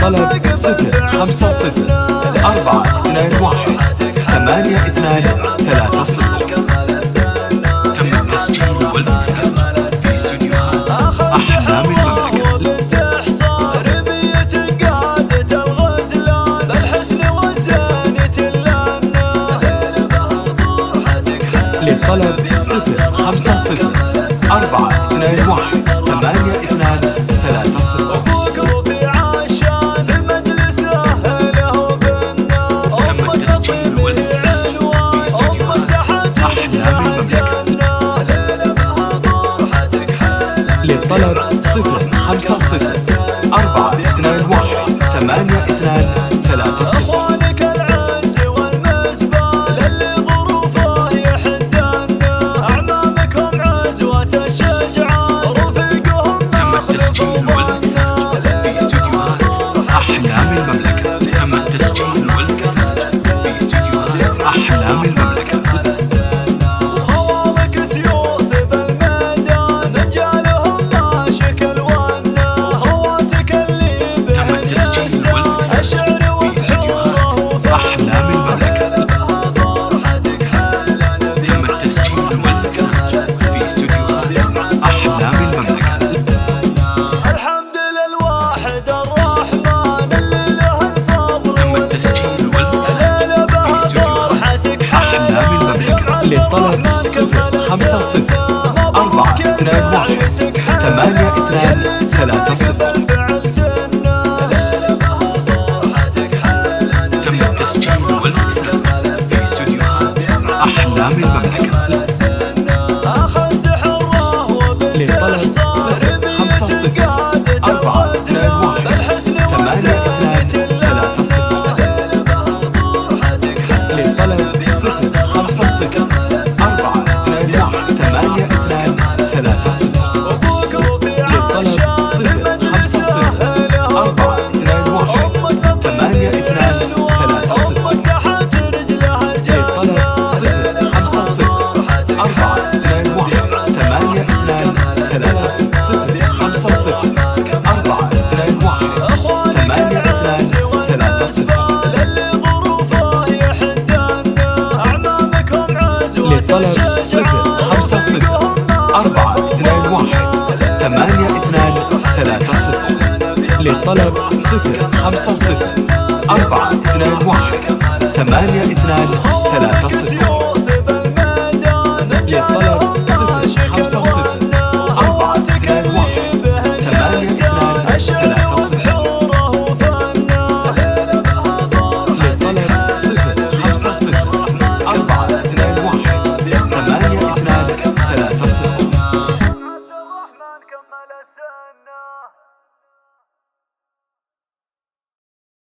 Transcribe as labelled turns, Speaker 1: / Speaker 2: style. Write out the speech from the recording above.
Speaker 1: للطلب 050-421-8230. تم التسجيل والمكساج في استوديوهات أحلام المملكة.
Speaker 2: للتحصار بيت قادة الغزلان بالحسن والزين تلنا فرحتك حلال.
Speaker 1: للطلب 050-421-8230.
Speaker 2: أبوك رفيع عشان في مجلسه له بنا.
Speaker 1: تم التسجيل والمكساج في استوديوهات أحلام المملكة. للطلب 050-421-8230.
Speaker 2: أخوانك العز والمزبال اللي ظروفه يحدنا. أعمامكم عزوة الشجعان رفيقهم
Speaker 1: تم التسجيل والمكساج في استوديوهات أحلام المملكة. تم التسجيل والمكساج في استوديوهات أحلام المملكة.
Speaker 2: خوالك سيوف بالميدان رجالهم ماشك الونا. خواتك اللي
Speaker 1: تم التسجيل والمكساج
Speaker 2: الشعر
Speaker 1: في استوديوهات أحلام المملكة.
Speaker 2: فرحتك حلال.
Speaker 1: تم التسجيل والمكساج في استوديوهات أحلام المملكة.
Speaker 2: الحمد للواحد الرحمن اللي له الفضل.
Speaker 1: تم التسجيل والمكساج في استوديوهات
Speaker 2: فرحتك
Speaker 1: أحلام المملكة. للطلب 050-421-8230. تم التسجيل والمكساج في استوديوهات أحلام المملكة.
Speaker 2: أخذت حره
Speaker 1: للطلب 050-421-8230. للطلب 050-421-8230.
Speaker 2: أبوك رفيع
Speaker 1: للطلب 050-421-8230.
Speaker 2: أمك تحت رجلها الجنة.
Speaker 1: للطلب 050-421-8230.
Speaker 2: اللي ظروفه يحدنا. أعمامكم عزوة
Speaker 1: للطلب 050-421-8230. للطلب 050-421-8230.